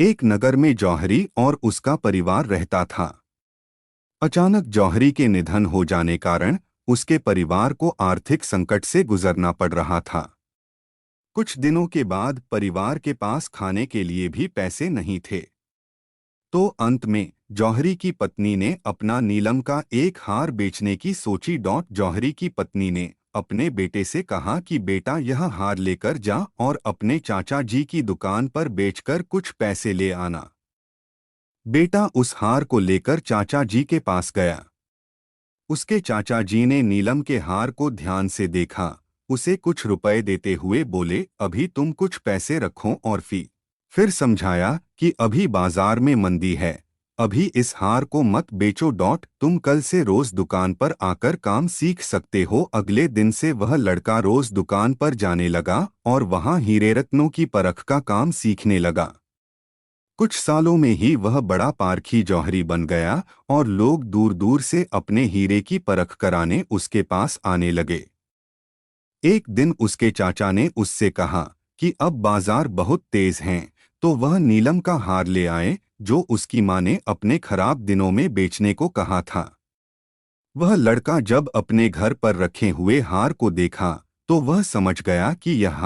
एक नगर में जौहरी और उसका परिवार रहता था। अचानक जौहरी के निधन हो जाने कारण उसके परिवार को आर्थिक संकट से गुजरना पड़ रहा था। कुछ दिनों के बाद परिवार के पास खाने के लिए भी पैसे नहीं थे। तो अंत में जौहरी की पत्नी ने अपना नीलम का एक हार बेचने की सोची। जौहरी की पत्नी ने अपने बेटे से कहा कि बेटा, यह हार लेकर जा और अपने चाचा जी की दुकान पर बेचकर कुछ पैसे ले आना। बेटा उस हार को लेकर चाचा जी के पास गया। उसके चाचा जी ने नीलम के हार को ध्यान से देखा, उसे कुछ रुपए देते हुए बोले, अभी तुम कुछ पैसे रखो और फिर समझाया कि अभी बाजार में मंदी है, अभी इस हार को मत बेचो। तुम कल से रोज दुकान पर आकर काम सीख सकते हो। अगले दिन से वह लड़का रोज दुकान पर जाने लगा और वहां हीरे रत्नों की परख का काम सीखने लगा। कुछ सालों में ही वह बड़ा पारखी जौहरी बन गया और लोग दूर दूर से अपने हीरे की परख कराने उसके पास आने लगे। एक दिन उसके चाचा ने उससे कहा कि अब बाजार बहुत तेज हैं, तो वह नीलम का हार ले आए जो उसकी माँ ने अपने खराब दिनों में बेचने को कहा था। वह लड़का जब अपने घर पर रखे हुए हार को देखा तो वह समझ गया कि यह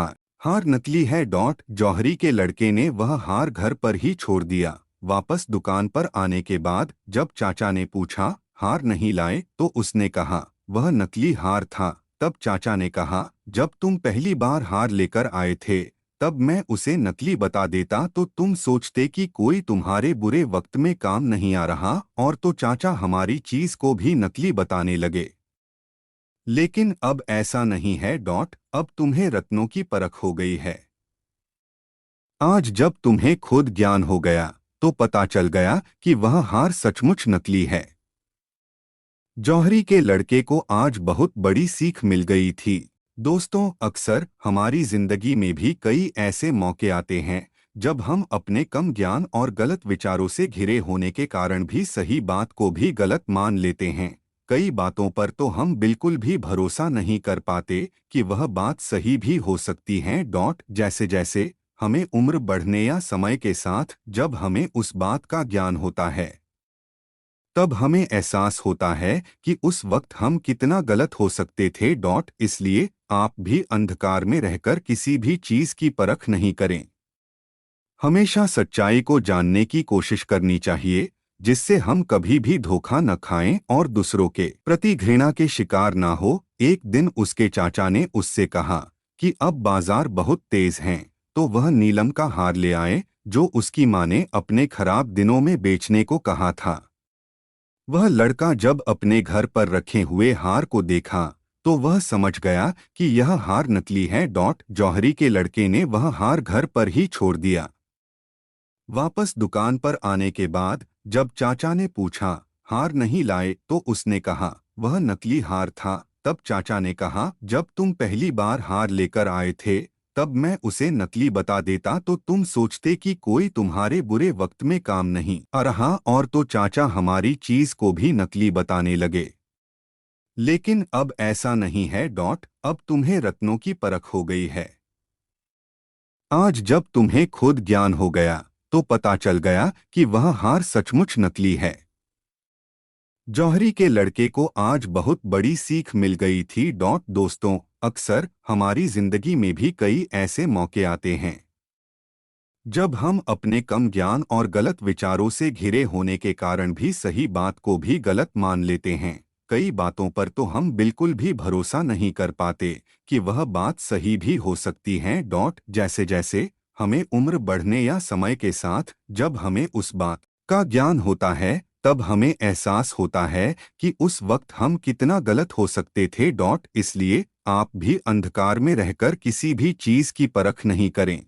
हार नकली है। जौहरी के लड़के ने वह हार घर पर ही छोड़ दिया। वापस दुकान पर आने के बाद जब चाचा ने पूछा, हार नहीं लाए, तो उसने कहा वह नकली हार था। तब चाचा ने कहा, जब तुम पहली बार हार लेकर आए थे तब मैं उसे नकली बता देता तो तुम सोचते कि कोई तुम्हारे बुरे वक्त में काम नहीं आ रहा, और तो चाचा हमारी चीज को भी नकली बताने लगे। लेकिन अब ऐसा नहीं है। अब तुम्हें रत्नों की परख हो गई है। आज जब तुम्हें खुद ज्ञान हो गया तो पता चल गया कि वह हार सचमुच नकली है। जौहरी के लड़के को आज बहुत बड़ी सीख मिल गई थी। दोस्तों, अक्सर हमारी जिंदगी में भी कई ऐसे मौके आते हैं जब हम अपने कम ज्ञान और गलत विचारों से घिरे होने के कारण भी सही बात को भी गलत मान लेते हैं। कई बातों पर तो हम बिल्कुल भी भरोसा नहीं कर पाते कि वह बात सही भी हो सकती है। जैसे जैसे हमें उम्र बढ़ने या समय के साथ जब हमें उस बात का ज्ञान होता है तब हमें एहसास होता है कि उस वक्त हम कितना गलत हो सकते थे। इसलिए आप भी अंधकार में रहकर किसी भी चीज की परख नहीं करें। हमेशा सच्चाई को जानने की कोशिश करनी चाहिए, जिससे हम कभी भी धोखा न खाएं और दूसरों के प्रति घृणा के शिकार ना हो। एक दिन उसके चाचा ने उससे कहा कि अब बाजार बहुत तेज हैं, तो वह नीलम का हार ले आए जो उसकी माँ ने अपने खराब दिनों में बेचने को कहा था। वह लड़का जब अपने घर पर रखे हुए हार को देखा तो वह समझ गया कि यह हार नकली है। जौहरी के लड़के ने वह हार घर पर ही छोड़ दिया। वापस दुकान पर आने के बाद जब चाचा ने पूछा, हार नहीं लाए, तो उसने कहा वह नकली हार था। तब चाचा ने कहा, जब तुम पहली बार हार लेकर आए थे तब मैं उसे नकली बता देता तो तुम सोचते कि कोई तुम्हारे बुरे वक्त में काम नहीं आ रहा, और तो चाचा हमारी चीज को भी नकली बताने लगे। लेकिन अब ऐसा नहीं है। अब तुम्हें रत्नों की परख हो गई है। आज जब तुम्हें खुद ज्ञान हो गया तो पता चल गया कि वह हार सचमुच नकली है। जौहरी के लड़के को आज बहुत बड़ी सीख मिल गई थी। दोस्तों, अक्सर हमारी जिंदगी में भी कई ऐसे मौके आते हैं जब हम अपने कम ज्ञान और गलत विचारों से घिरे होने के कारण भी सही बात को भी गलत मान लेते हैं। कई बातों पर तो हम बिल्कुल भी भरोसा नहीं कर पाते कि वह बात सही भी हो सकती है। जैसे जैसे हमें उम्र बढ़ने या समय के साथ जब हमें उस बात का ज्ञान होता है तब हमें एहसास होता है कि उस वक्त हम कितना गलत हो सकते थे। इसलिए आप भी अंधकार में रहकर किसी भी चीज की परख नहीं करें।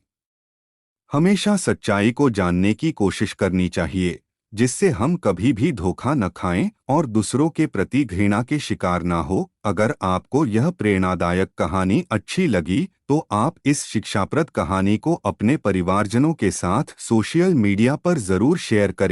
हमेशा सच्चाई को जानने की कोशिश करनी चाहिए, जिससे हम कभी भी धोखा न खाएं और दूसरों के प्रति घृणा के शिकार ना हो। अगर आपको यह प्रेरणादायक कहानी अच्छी लगी तो आप इस शिक्षाप्रद कहानी को अपने परिवारजनों के साथ सोशल मीडिया पर जरूर शेयर करें।